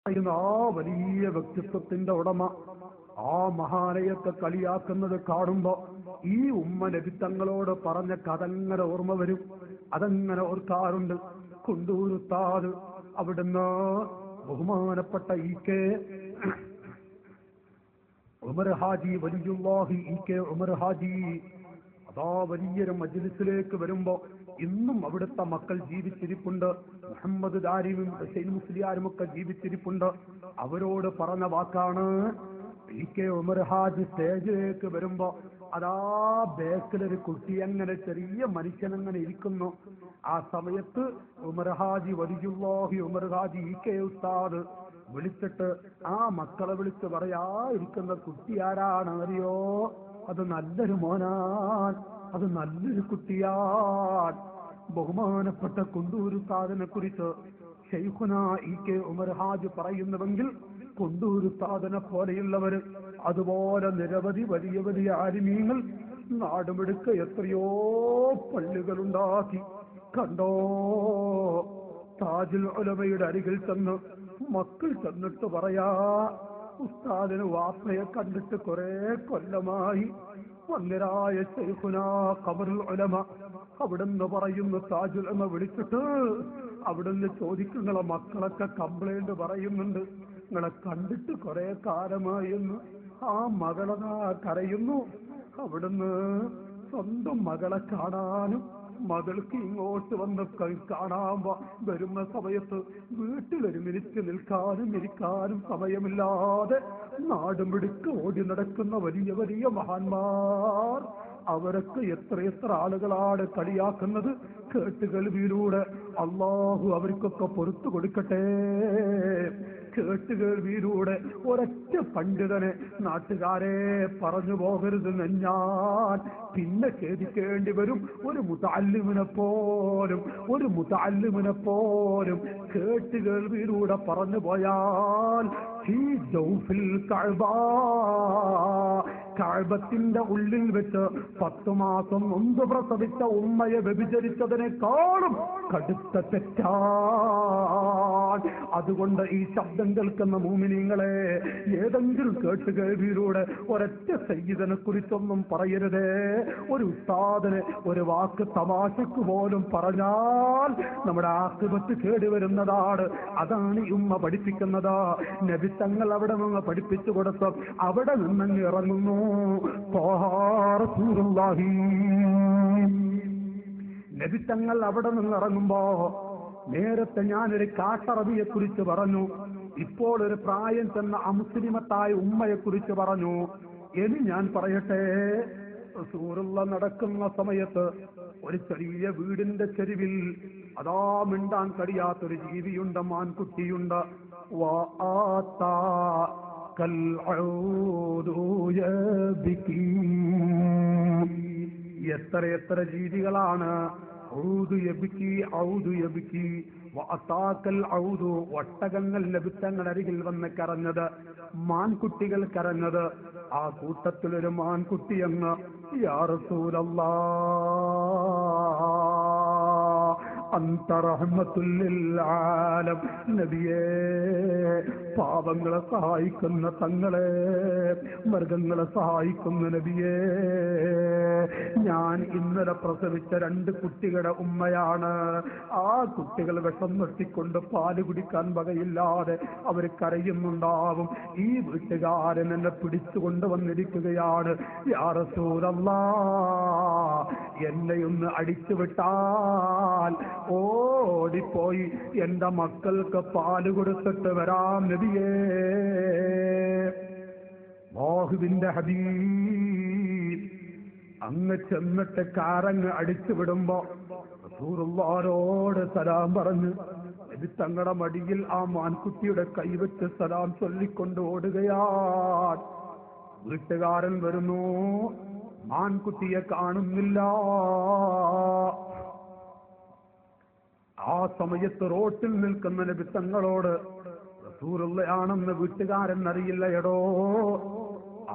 ആ വലിയ വ്യക്തിത്വത്തിന്റെ ഉടമ ആ മഹാനയൊക്കെ കളിയാക്കുന്നത് കാണുമ്പോ ഈ ഉമ്മ നബിത്തങ്ങളോട് പറഞ്ഞ കഥ അങ്ങനെ ഓർമ്മ വരും. അതങ്ങനെ ഓർക്കാറുണ്ട്. കൊണ്ടൂരുത്താത് അവിടുന്ന് ബഹുമാനപ്പെട്ട കെ ഉമർ ഹാജി വലിയുല്ലാഹി കെ ഉമർ ഹാജി അതാ വലിയൊരു മജ്ലിസിലേക്ക് വരുമ്പോ ഇന്നും അവിടുത്തെ മക്കൾ ജീവിച്ചിരിപ്പുണ്ട്. മുഹമ്മദ് ദാരിയും ഹുസൈൻ മുസ്ലിയാരും ഒക്കെ ജീവിച്ചിരിപ്പുണ്ട്. അവരോട് പറഞ്ഞ വാക്കാണ്, കെ ഉമർ ഹാജി സ്റ്റേജിലേക്ക് വരുമ്പോ അതാ ബേക്കിലൊരു കുട്ടി അങ്ങനെ ചെറിയ മനുഷ്യനങ്ങനെ ഇരിക്കുന്നു. ആ സമയത്ത് ഉമർ ഹാജി വലിയുല്ലാഹി ഉമർ ഹാജി കെ ഉസ്താദ് വിളിച്ചിട്ട് ആ മക്കളെ വിളിച്ച് പറയാ, ഇരിക്കുന്ന കുട്ടി ആരാണ് അറിയോ? അത് നല്ലൊരു മോനാൻ, അത് നല്ലൊരു കുട്ടിയാൻ. ബഹുമാനപ്പെട്ട കൊണ്ടൂർ ഉസ്താദിനെ കുറിച്ച് ശൈഖുന കെ ഉമർ ഹാജി പറയുന്നുവെങ്കിൽ കൊണ്ടൂർ ഉസ്താദിനെ പോലെയുള്ളവര്, അതുപോലെ നിരവധി വലിയ വലിയ ആലിമീങ്ങൾ നാടുമെടുക്ക എത്രയോ പള്ളികളുണ്ടാക്കി. കണ്ടോ, താജുൽ ഉലമയുടെ അരികിൽ ചെന്ന് മക്കൾ ചെന്നിട്ട് പറയാ, ഉസ്താദിന് വാപ്പയെ കണ്ടിട്ട് കുറെ കൊല്ലമായി. വന്നിരായ ശൈഖുന ഖബറുൽ ഉലമ അവിടുന്ന് പറയുന്നു, താജുൽ ഉലമ വിളിച്ചിട്ട് അവിടുന്ന് ചോദിക്കും, നിങ്ങളെ മക്കളൊക്കെ കംപ്ലൈന്റ് പറയുന്നുണ്ട്, നിങ്ങളെ കണ്ടിട്ട് കുറെ കാലമായി എന്ന്. ആ മകളതാ കരയുന്നു. അവിടുന്ന് സ്വന്തം മകളെ കാണാനും മകൾക്ക് ഇങ്ങോട്ട് വന്ന് കാണാൻ വരുന്ന സമയത്ത് വീട്ടിലൊരു മിനിറ്റ് നിൽക്കാനും ഇരിക്കാനും സമയമില്ലാതെ നാടുമിടുക്ക് ഓടി നടക്കുന്ന വലിയ വലിയ മഹാന്മാർ, അവരൊക്കെ എത്രയെത്ര ആളുകളാണ് കളിയാക്കുന്നത്. കേട്ടുകേൾവിയിലൂടെ അള്ളാഹു അവർക്കൊക്കെ പൊറത്തു കൊടുക്കട്ടെ. കേട്ടുകേൾവിയിലൂടെ ഒരൊറ്റ പണ്ഡിതനെ നാട്ടുകാരെ പറഞ്ഞു പോകരുതെന്ന് ഞാൻ പിന്നെ ഖേദിക്കേണ്ടി വരും. ഒരു മുതഅല്ലിമിനെ പോലും കേട്ടുകേൾവിയിലൂടെ പറഞ്ഞു പോയാൽ ഈ ജൗഫിൽ കഅബത്തിന്റെ ഉള്ളിൽ വെച്ച് 10 മാസം നൊന്ത് പ്രസവിച്ച ഉമ്മയെ വ്യഭിചരിച്ചതിനേക്കാളും കടുത്ത തെറ്റാണ്. അതുകൊണ്ട് ഈ ശബ്ദം കേൾക്കുന്ന മുഅ്മിനീങ്ങളെ, ഏതെങ്കിലും കേട്ടുകേൾവിയിലൂടെ ഒരൊറ്റ സയ്യിദിനെ കുറിച്ചൊന്നും പറയരുതേ. ഒരു ഉസ്താദിനെ ഒരു വാക്ക് തമാശക്ക് പോലും പറഞ്ഞാൽ നമ്മുടെ ആഖിബത്ത് കേടുവരുന്നതാണ്. അതാണ് ഈ ഉമ്മ പഠിപ്പിക്കുന്നത്. നബി തങ്ങൾ അവിടെ നിന്ന് പഠിപ്പിച്ചു കൊടുത്തു, അവിടെ നിന്നങ്ങ് ഇറങ്ങുന്നു. നബി തങ്ങൾ അവിടെ നിന്ന് ഇറങ്ങുമ്പോ, നേരത്തെ ഞാനൊരു കാട്ടറബിയെ കുറിച്ച് പറഞ്ഞു, ഇപ്പോൾ ഒരു പ്രായം ചെന്ന അമുസ്ലിമത്തായ ഉമ്മയെ കുറിച്ച് പറഞ്ഞു. ഇനി ഞാൻ പറയട്ടെ, റസൂലുള്ള നടക്കുന്ന സമയത്ത് ഒരു ചെറിയ വീടിന്റെ ചെരുവിൽ അതാ മിണ്ടാൻ കഴിയാത്തൊരു ജീവിയുണ്ട്, മാൻകുട്ടിയുണ്ട്. എത്ര ജീവികളാണ് ഒട്ടകങ്ങൾ ലഭിത്തങ്ങൾ അരികിൽ വന്ന് കരഞ്ഞത്, മാൻകുട്ടികൾ കരഞ്ഞത്. ആ കൂട്ടത്തിലൊരു മാൻകുട്ടിയെന്ന്, യാ റസൂലല്ലാഹ് അന്ത റഹ്മത്തുൽ ലിൽ ആലം, നബിയേ പാവങ്ങളെ സഹായിക്കുന്ന തങ്ങളെ, മൃഗങ്ങളെ സഹായിക്കുന്ന നബിയേ, ഞാൻ ഇന്നലെ പ്രസവിച്ച 2 കുട്ടികളുടെ ഉമ്മയാണ്. ആ കുട്ടികൾ വിഷം നിർത്തിക്കൊണ്ട് പാല് കുടിക്കാൻ വകയില്ലാതെ അവർ കരയുന്നുണ്ടാവും. ഈ വീട്ടുകാരൻ എന്നെ പിടിച്ചുകൊണ്ട് വന്നിരിക്കുകയാണ്. യാ റസൂലല്ലാഹ്, എന്നെയൊന്ന് അടിച്ചുവിട്ടാൽ ഓടിപ്പോയി എന്റെ മക്കൾക്ക് പാല് കൊടുത്തിട്ട് വരാം നബിയേ. അല്ലാഹുവിന്റെ ഹബീബ് അങ്ങ് ചെന്നിട്ട് കാറങ്ങ് അടിച്ചു വിടുമ്പോ റസൂലുള്ളാഹിനോട് സലാം പറഞ്ഞ് നബി തങ്ങളുടെ മടിയിൽ ആ മാൻകുട്ടിയുടെ കൈവച്ച് സലാം ചൊല്ലിക്കൊണ്ട് ഓടുകയാണ്. വീട്ടുകാരൻ വരുന്നു, മാൻകുട്ടിയെ കാണുന്നില്ല. ആ സമയത്ത് റോട്ടിൽ നിൽക്കുന്ന നബി തങ്ങളോട്, റസൂലുള്ളയാണെന്ന് വീട്ടുകാരൻ അറിയില്ല. എടോ,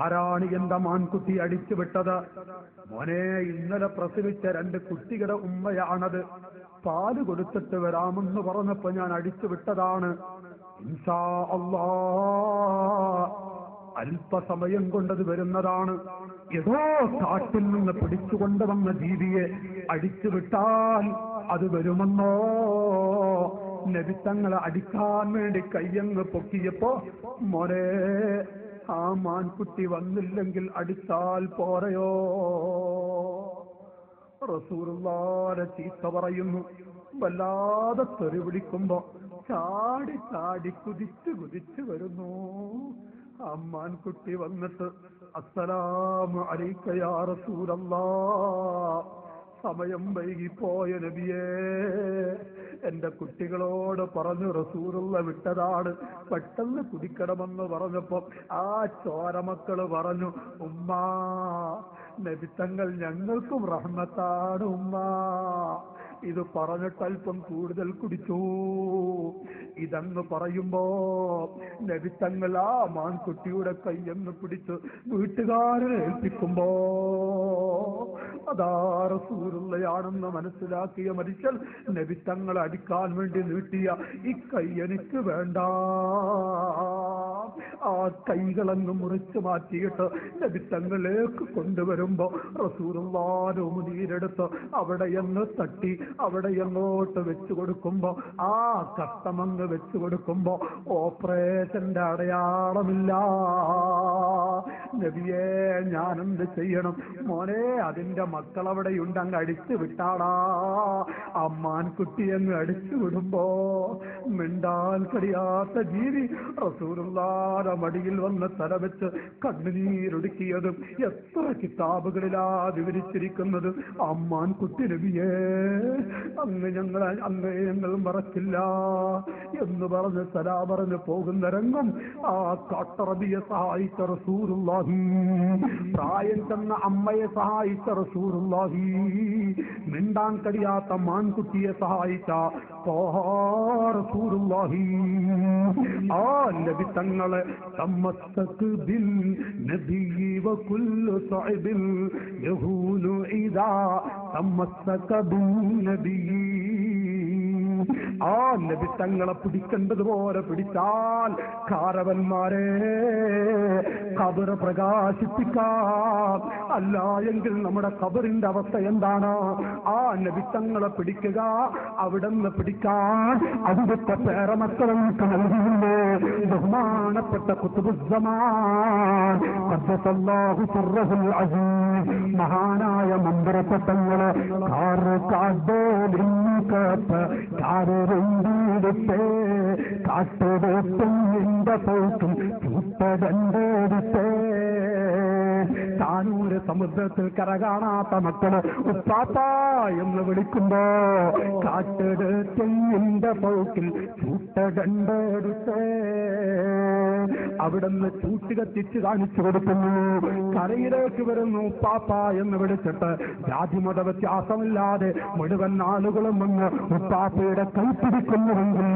ആരാണ് എന്റെ മാൻകുട്ടി അടിച്ചുവിട്ടത്? മോനെ, ഇന്നലെ പ്രസവിച്ച 2 കുട്ടികളുടെ ഉമ്മയാണത്. പാല് കൊടുത്തിട്ട് വരാമെന്ന് പറഞ്ഞപ്പോ ഞാൻ അടിച്ചുവിട്ടതാണ്. ഇൻഷാ അല്ലാ അല്പസമയം കൊണ്ടത് വരുന്നതാണ്. ഏതോ കാട്ടിൽ നിന്ന് പിടിച്ചുകൊണ്ടുവന്ന ജീവിയെ അടിച്ചു വിട്ടാൽ അത് വരുമെന്നോ? നബിത്തങ്ങളെ അടിക്കാൻ വേണ്ടി കയ്യങ്ങ് പൊക്കിയപ്പോ, മോനെ ആ മാൻകുട്ടി വന്നില്ലെങ്കിൽ അടിച്ചാൽ പോരയോ? റസൂലുള്ളാഹിനെ ചീത്ത പറയുന്നു. വല്ലാതെ തെറി വിളിക്കുമ്പോ ചാടി ചാടി കുതിച്ചു വരുന്നു. അമ്മാൻകുട്ടി വന്നിട്ട് അസ്സലാമു അലൈക യാ റസൂലല്ലാഹ്, സമയം വൈകിപ്പോയ നബിയേ, എന്റെ കുട്ടികളോട് പറഞ്ഞു റസൂലുള്ള വിട്ടതാണ്, പെട്ടെന്ന് കുടിക്കണമെന്ന് പറഞ്ഞപ്പോ ആ ചോരമക്കള് പറഞ്ഞു, ഉമ്മാ നബിത്തങ്ങൾ ഞങ്ങൾക്കും റഹ്മത്താണ് ഉമ്മാ. ഇത് പറഞ്ഞിട്ട് അല്പം കൂടുതൽ കുടിച്ചു. ഇതങ്ങ് പറയുമ്പോ നബിത്തങ്ങൾ ആ മാൻകുട്ടിയുടെ കൈയെന്ന് പിടിച്ച് വീട്ടുകാരനെ ഏൽപ്പിക്കുമ്പോ അതാ റസൂലുള്ളയാണെന്ന് മനസ്സിലാക്കിയ മനുഷ്യൻ നബിത്തങ്ങളെ അടിക്കാൻ വേണ്ടി നീട്ടിയ ഈ കൈ എനിക്ക് വേണ്ട. ആ കൈകളങ്ങ് മുറിച്ചു മാറ്റിയിട്ട് നബിത്തങ്ങളിലേക്ക് കൊണ്ടുവരുമ്പോ റസൂലുള്ളാഹിന്റെ ഉമിനീരെടുത്ത് അവിടെയെന്ന് തട്ടി അവിടെ എങ്ങോട്ട് വെച്ചു കൊടുക്കുമ്പോ, ആ കഷ്ടമങ്ങ് വെച്ചു കൊടുക്കുമ്പോ ഓപ്പറേഷന്റെ അടയാളമില്ല. നബിയേ, ഞാനെന്ത് ചെയ്യണം? മോനെ, അതിന്റെ മക്കളവിടെയുണ്ട്, അങ്ങ് അടിച്ചു വിട്ടാടാ. അമ്മാൻകുട്ടി അങ്ങ് അടിച്ചു വിടുമ്പോ മിണ്ടാൻ കഴിയാത്ത ജീവി റസൂലുള്ളാഹിന്റെ മടിയിൽ വന്ന് തലവെച്ച് കണ്ണുനീരൊടുക്കിയതും എത്ര കിതാബുകളിലാ വിവരിച്ചിരിക്കുന്നത്. അമ്മാൻകുട്ടി നബിയേ, അങ്ങ് ഞങ്ങൾ മറക്കില്ല എന്ന് പറഞ്ഞ് സലാ പറഞ്ഞ് പോകുന്ന രംഗം ആ കാട്ടറബിയെ സഹായിച്ച റസൂലുള്ളാഹി, പ്രായം ചെന്ന അമ്മയെ സഹായിച്ച റസൂലുള്ളാഹി, മിണ്ടാൻ കഴിയാത്ത മാൻകുട്ടിയെ സഹായിച്ച റസൂലുള്ളാഹി, ആ നബി തങ്ങളെ തമസ്സക് ബിൽ നബിയ്യി വകുല്ലു സഅബിൻ യഹൂനു ഇദാ തമസ്സക ബിൻ നബിയ്യി, ആ നബി തങ്ങളെ പിടിക്കേണ്ടതുപോലെ പിടിച്ചാൽ കാരവന്മാരെ ഖബർ പ്രകാശിപ്പിക്കാം. അല്ല എങ്കിൽ നമ്മുടെ ഖബറിന്റെ അവസ്ഥ എന്താണ്? ആ നബി തങ്ങളെ പിടിക്കുക, അവിടെ നിന്ന് പിടിക്കാൻ അവിടുത്തെ പേരമക്കളൊക്കെ നൽകിയില്ലേ ബഹുമാനപ്പെട്ട ഖുതുബുസ്സമാൻ ഖദ്ദസല്ലാഹു സിർറഹുൽ അസീസ് മഹാനായ മന്ത്രത്തങ്ങളെ കാരൊണ്ടിടുത്തേ കാട്ടുപോത്തും നിന്റെ പോത്തും ചൂട്ടടണ്ടോടുത്തേ. താനൂര് സമുദ്രത്തിൽ കര കാണാത്ത മക്കള് ഉപ്പാപ്പ എന്ന് വിളിക്കുമ്പോ കാട്ടെടുത്തിന്റെ പോക്കിൽ ചൂട്ടടണ്ടോടുത്തേ. അവിടുന്ന് ചൂട്ട് കത്തിച്ച് കാണിച്ചു കൊടുക്കുന്നു. കരയിലേക്ക് വരുന്നു ഉപ്പാപ്പ എന്ന് വിളിച്ചിട്ട് ജാതിമത വ്യത്യാസമില്ലാതെ മുഴുവൻ ആളുകളും വന്ന് ഉപ്പാപ്പയുടെ കൈപ്പിടിക്കുന്നുവെങ്കിൽ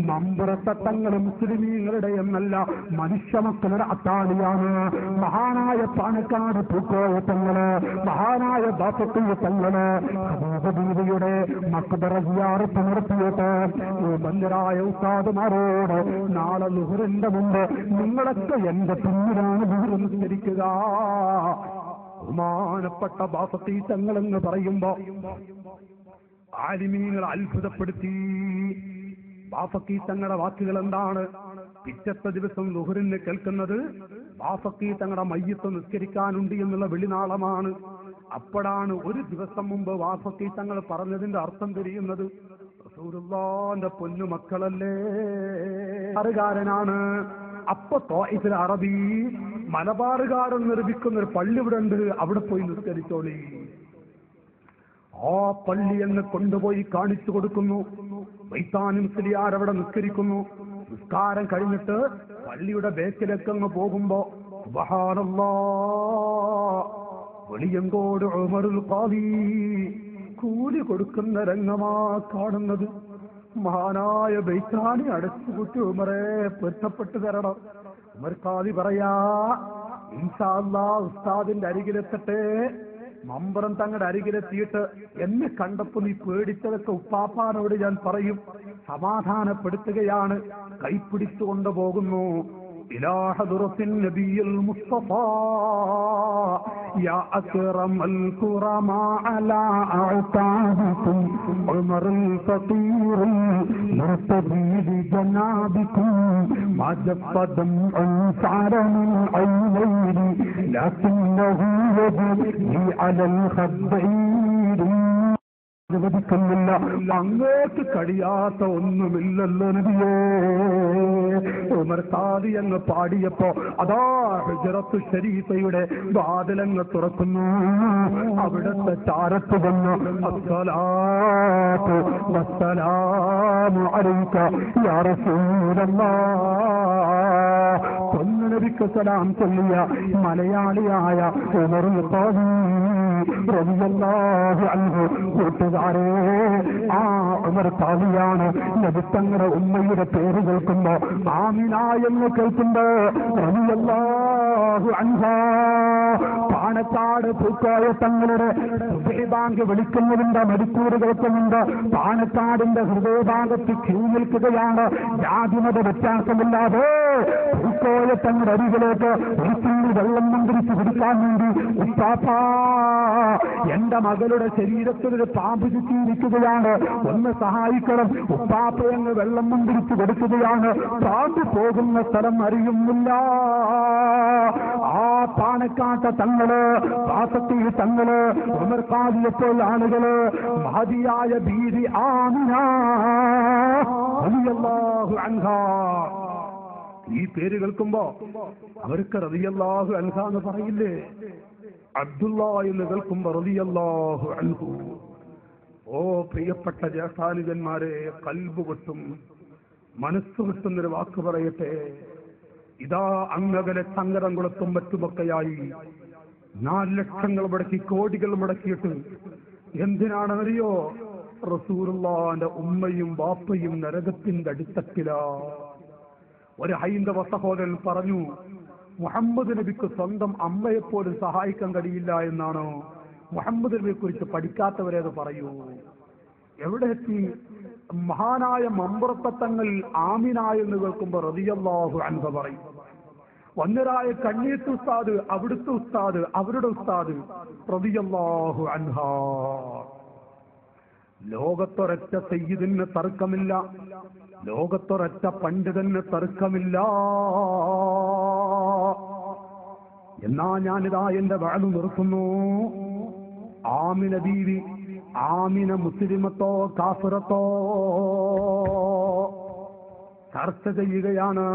മമ്പുറത്തങ്ങൾ മുസ്ലിമീങ്ങളുടെ എന്നല്ല, മനുഷ്യമക്കളുടെ അത്താണിയാണ്. മഹാനായ പാണക്കാട് പൂക്കോയത്തങ്ങള്, മഹാനായ ബാപ്പത്തയ്യത്തങ്ങള് ഹബീബിയുടെ മക്ബറ സിയാറത്ത് നടത്തിയിട്ട് ബന്ധരായ ഉസ്താദുമാരോട് നാളെ ളുഹറിന്റെ മുമ്പ് നിങ്ങളൊക്കെ എന്റെ പിന്നിലാണ് ളുഹർ നിസ്കരിക്കുക. ബഹുമാനപ്പെട്ട ബാപ്പത്തി തങ്ങളെന്ന് പറയുമ്പോ ആലിമീങ്ങൾ അത്ഭുതപ്പെടുത്തി. ബാഫക്കി തങ്ങളുടെ വാക്കുകൾ എന്താണ്? പിറ്റത്തെ ദിവസം ളുഹറിന് കേൾക്കുന്നത് ബാഫക്കി തങ്ങളുടെ മയ്യത്ത് നിസ്കരിക്കാനുണ്ട് എന്നുള്ള വെളിനാളമാണ്. അപ്പോഴാണ് ഒരു ദിവസം മുമ്പ് ബാഫക്കി തങ്ങൾ പറഞ്ഞതിന്റെ അർത്ഥം തിരിയുന്നത്. റസൂലുള്ളാഹിന്റെ പൊന്നു മക്കളല്ലേ, മലബാറുകാരനാണ്. അപ്പൊ ത്വാഇഫിൽ അറബി മലബാറുകാരൻ നിർമ്മിക്കുന്ന ഒരു പള്ളി ഇവിടെ ഉണ്ട്, അവിടെ പോയി നിസ്കരിച്ചോളി. ആ പള്ളി എന്ന് കൊണ്ടുപോയി കാണിച്ചു കൊടുക്കുന്നു. വൈത്താനി മുസ്ലിയാർ അവിടെ നിസ്കരിക്കുന്നു. നിസ്കാരം കഴിഞ്ഞിട്ട് പള്ളിയുടെ ബേക്കിലേക്ക് അങ്ങ് പോകുമ്പോ സുബ്ഹാനല്ലാഹ്, വെളിയങ്കോട് ഉമറുൽ ഖാദി കൂലി കൊടുക്കുന്ന രംഗമാ കാണുന്നത്. മഹാനായ ബൈത്താനി അടച്ചുകൂട്ടി ഉമറെ പൊരുത്തപ്പെട്ടു തരണം. ഉമർ ഖാദി പറയാ, ഇൻഷാ അല്ലാഹ് ഉസ്താദിന്റെ അരികിലെത്തട്ടെ, മമ്പറം തങ്ങളുടെ അരികിലെത്തിയിട്ട് എന്നെ കണ്ടപ്പോ നീ പേടിച്ചതൊക്കെ ഉപ്പാപ്പാനോട് ഞാൻ പറയും, സമാധാനപ്പെടുത്തുകയാണ്. കൈപ്പിടിച്ചു കൊണ്ടുപോകുന്നു. إلى حضرة النبي المصطفى يا أكرم الكرماء على أعتابكم عمر الفقير المرتضي بجنابكم ما جف دمع سعر من عينين لكنه يجري على الخدين. അനുവദിക്കുന്നില്ല. അങ്ങോട്ട് കഴിയാത്ത ഒന്നുമില്ലല്ലോ നബിയേ. ഉമർ ഖാദി അങ്ങ് പാടിയപ്പോ അതാ ഹിജ്റത്തു ശരീഫയുടെ വാതിലങ്ങ് തുറക്കുന്നു. അവിടുത്തെ ചാരത്ത് വന്നു അസ്സലാത്തു വസ്സലാമു അലൈക യാ റസൂലല്ലാഹ്. നബിക്ക് സലാം ചൊല്ലിയ മലയാളിയായ ഉമറുൽ ഖാദി റളിയല്ലാഹു അൻഹു. കൂട്ടുകാരെ, ആ ഉമർ ഖാദിയാണ്. നബി തങ്ങളുടെ ഉമ്മയുടെ പേര് കേൾക്കുമ്പോ, ആമിന എന്ന് കേൾക്കുമ്പോ റളിയല്ലാഹു അൻഹാ, പാണക്കാട് പൂക്കോയ തങ്ങളുടെ ഹൃദയഭാഗം വിളിക്കുന്നതിന്റെ മണിക്കൂർ കേൾക്കുന്നുണ്ട്. പാണക്കാടിന്റെ ഹൃദയഭാഗത്ത് ക്യൂ നിൽക്കുകയാണ്. ജാതിമത വ്യത്യാസമില്ലാതെ പൂക്കോയ തങ്ങളുടെ അരികിലേക്ക് ഒരു തുള്ളി വെള്ളം മന്ത്രിച്ച് കുടിക്കാൻ വേണ്ടി, ഉപ്പാപ്പാ എന്റെ മകളുടെ ശരീരത്തിൽ ഒരു പാമ്പ് ചുറ്റിയിരിക്കുകയാണ്, ഒന്ന് സഹായിക്കണം. ഉപ്പാപ്പയെന്ന് വെള്ളം മന്ത്രിച്ച് കൊടുക്കുകയാണ്. പാമ്പ് പോകുന്ന സ്ഥലം അറിയുന്നില്ല. ആ പാണക്കാട്ട തങ്ങള്, പാസത്തി തങ്ങള്, ഉമർ ഖാദിയപ്പോൾ ആളുകള് മഹദിയായ ബീവി ആമിന റളിയല്ലാഹു അൻഹാ ഈ പേര് കേൾക്കുമ്പോ അവർക്ക് റളിയല്ലാഹു അൻഹ എന്ന് പറയില്ലേ? അബ്ദുള്ള എന്ന് കേൾക്കുമ്പോ റളിയല്ലാഹു അൻഹു. ഓ പ്രിയപ്പെട്ട ജ്യേഷ്ഠാനുജന്മാരെ, കൽബ് പൊട്ടും, മനസ്സ് കിട്ടുന്നൊരു വാക്ക് പറയട്ടെ. ഇതാ അങ്ങകലെ സങ്കടംകുളത്തും മറ്റുമൊക്കെയായി 4 ലക്ഷങ്ങൾ മുടക്കി, കോടികൾ മുടക്കിയിട്ട് എന്തിനാണെന്നറിയോ? റസൂലുള്ളാഹിന്റെ ഉമ്മയും ബാപ്പയും നരകത്തിന്റെ അടിത്തട്ടിലാ. ഒരു ഹൈന്ദവ സഹോദരൻ പറഞ്ഞു, മുഹമ്മദ് നബിക്ക് സ്വന്തം അമ്മയെപ്പോലും സഹായിക്കാൻ കഴിയില്ല എന്നാണോ? മുഹമ്മദ് നബിയെ കുറിച്ച് പഠിക്കാത്തവരേത് പറയൂ. എവിടെ എത്തി? മഹാനായ മമ്പുറത്തങ്ങൾ ആമിന എന്ന് കേൾക്കുമ്പോ റളിയല്ലാഹു അൻഹ പറയും. വന്നരായ കണ്ണീത്ത് ഉസ്താദ്, അവിടുത്തെ ഉസ്താദ്, അവരുടെ ഉസ്താദ് റളിയല്ലാഹു അൻഹ. ലോകത്തൊരൊറ്റ സയ്യിദിന് തർക്കമില്ല, ലോകത്തൊരൊറ്റ പണ്ഡിതന് തർക്കമില്ല. എന്നാ ഞാനിതാ എന്റെ വാഴ നിർത്തുന്നു. ആമിന ബീവി, ആമിന മുസ്ലിമത്തോ കാഫിറത്തോ ചർച്ച ചെയ്യുകയാണ്.